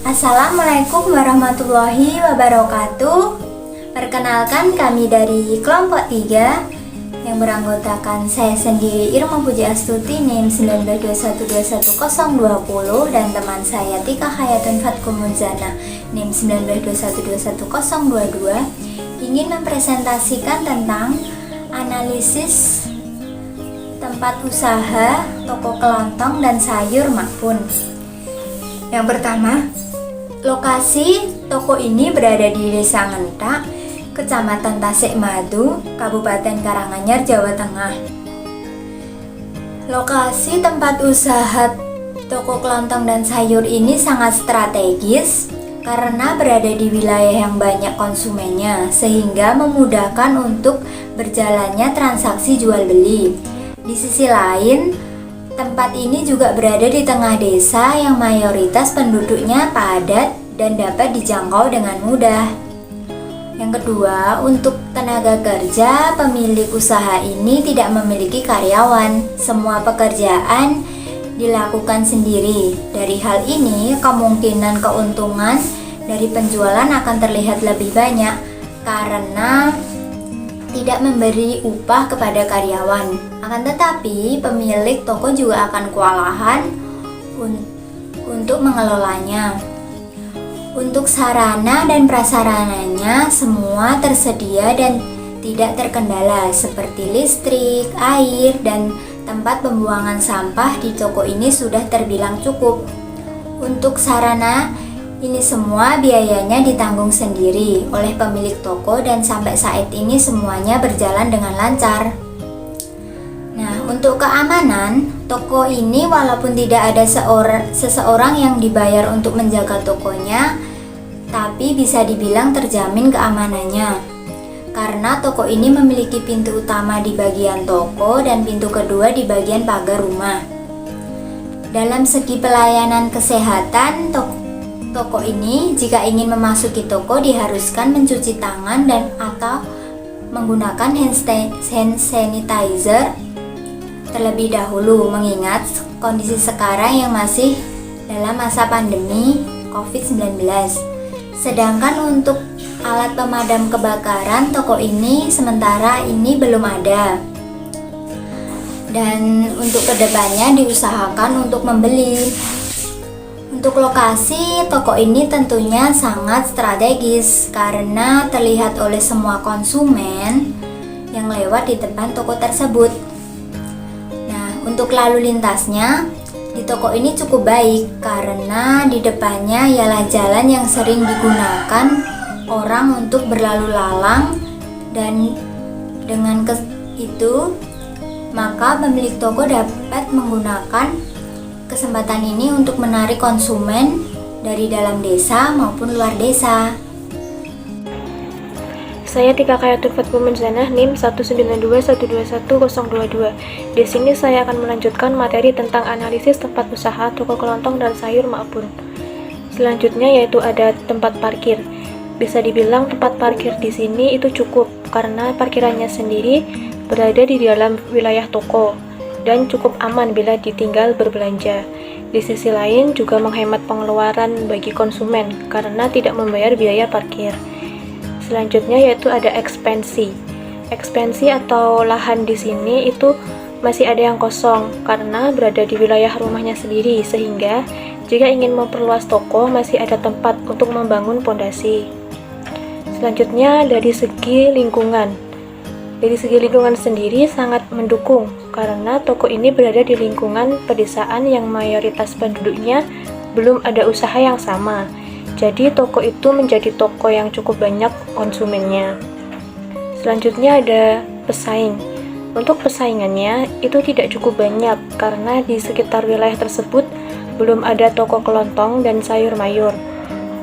Assalamualaikum warahmatullahi wabarakatuh. Perkenalkan, kami dari kelompok 3 yang beranggotakan saya sendiri Irma Puji Astuti NIM 1921211020 dan teman saya Tika Hayatun Fatkumuzana NIM 1921211022 ingin mempresentasikan tentang analisis tempat usaha toko kelontong dan sayur Makpun. Yang pertama, lokasi toko ini berada di Desa Ngentak, Kecamatan Tasikmadu, Kabupaten Karanganyar, Jawa Tengah. Lokasi tempat usaha toko kelontong dan sayur ini sangat strategis karena berada di wilayah yang banyak konsumennya, sehingga memudahkan untuk berjalannya transaksi jual beli. Di sisi lain, tempat ini juga berada di tengah desa yang mayoritas penduduknya padat dan dapat dijangkau dengan mudah. Yang kedua, untuk tenaga kerja, pemilik usaha ini tidak memiliki karyawan. Semua pekerjaan dilakukan sendiri. Dari hal ini, kemungkinan keuntungan dari penjualan akan terlihat lebih banyak karena tidak memberi upah kepada karyawan. Akan tetapi, pemilik toko juga akan kewalahan untuk mengelolanya. Untuk sarana dan prasarananya semua tersedia dan tidak terkendala, seperti listrik, air, dan tempat pembuangan sampah di toko ini sudah terbilang cukup. Untuk sarana ini semua biayanya ditanggung sendiri oleh pemilik toko dan sampai saat ini semuanya berjalan dengan lancar. Nah, untuk keamanan, toko ini walaupun tidak ada seseorang yang dibayar untuk menjaga tokonya, tapi bisa dibilang terjamin keamanannya. Karena toko ini memiliki pintu utama di bagian toko dan pintu kedua di bagian pagar rumah. Dalam segi pelayanan kesehatan, toko ini jika ingin memasuki toko diharuskan mencuci tangan dan atau menggunakan hand sanitizer terlebih dahulu, mengingat kondisi sekarang yang masih dalam masa pandemi COVID-19. Sedangkan untuk alat pemadam kebakaran, toko ini sementara ini belum ada. Dan untuk kedepannya diusahakan untuk membeli. Untuk lokasi, toko ini tentunya sangat strategis karena terlihat oleh semua konsumen yang lewat di depan toko tersebut. Nah, untuk lalu lintasnya di toko ini cukup baik karena di depannya ialah jalan yang sering digunakan orang untuk berlalu lalang, dan dengan itu maka pemilik toko dapat menggunakan kesempatan ini untuk menarik konsumen dari dalam desa maupun luar desa. Saya Tika Hayatun Fatkumuzana NIM 192121022. Di sini saya akan melanjutkan materi tentang analisis tempat usaha toko kelontong dan sayur Makpun. Selanjutnya yaitu ada tempat parkir. Bisa dibilang tempat parkir di sini itu cukup karena parkirannya sendiri berada di dalam wilayah toko dan cukup aman bila ditinggal berbelanja. Di sisi lain juga menghemat pengeluaran bagi konsumen karena tidak membayar biaya parkir. Selanjutnya yaitu ada ekspansi. Ekspansi atau lahan di sini itu masih ada yang kosong karena berada di wilayah rumahnya sendiri, sehingga jika ingin memperluas toko masih ada tempat untuk membangun pondasi. Selanjutnya dari segi lingkungan. Dari segi lingkungan sendiri sangat mendukung karena toko ini berada di lingkungan pedesaan yang mayoritas penduduknya belum ada usaha yang sama. Jadi toko itu menjadi toko yang cukup banyak konsumennya. Selanjutnya ada pesaing. Untuk pesaingannya itu tidak cukup banyak karena di sekitar wilayah tersebut belum ada toko kelontong dan sayur mayur.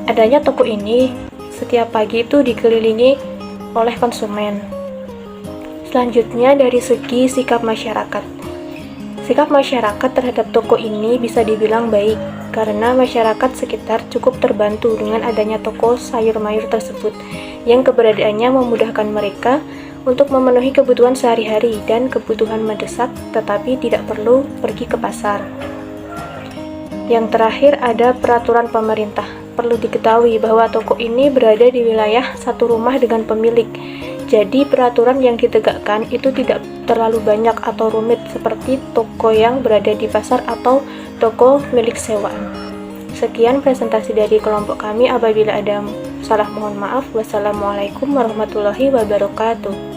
Adanya toko ini setiap pagi itu dikelilingi oleh konsumen. Selanjutnya dari segi sikap masyarakat. Sikap masyarakat terhadap toko ini bisa dibilang baik karena masyarakat sekitar cukup terbantu dengan adanya toko sayur mayur tersebut yang keberadaannya memudahkan mereka untuk memenuhi kebutuhan sehari-hari dan kebutuhan mendesak tetapi tidak perlu pergi ke pasar. Yang terakhir ada peraturan pemerintah. Perlu diketahui bahwa toko ini berada di wilayah satu rumah dengan pemilik. Jadi peraturan yang ditegakkan itu tidak terlalu banyak atau rumit seperti toko yang berada di pasar atau toko milik sewaan. Sekian presentasi dari kelompok kami. Apabila ada salah mohon maaf. Wassalamualaikum warahmatullahi wabarakatuh.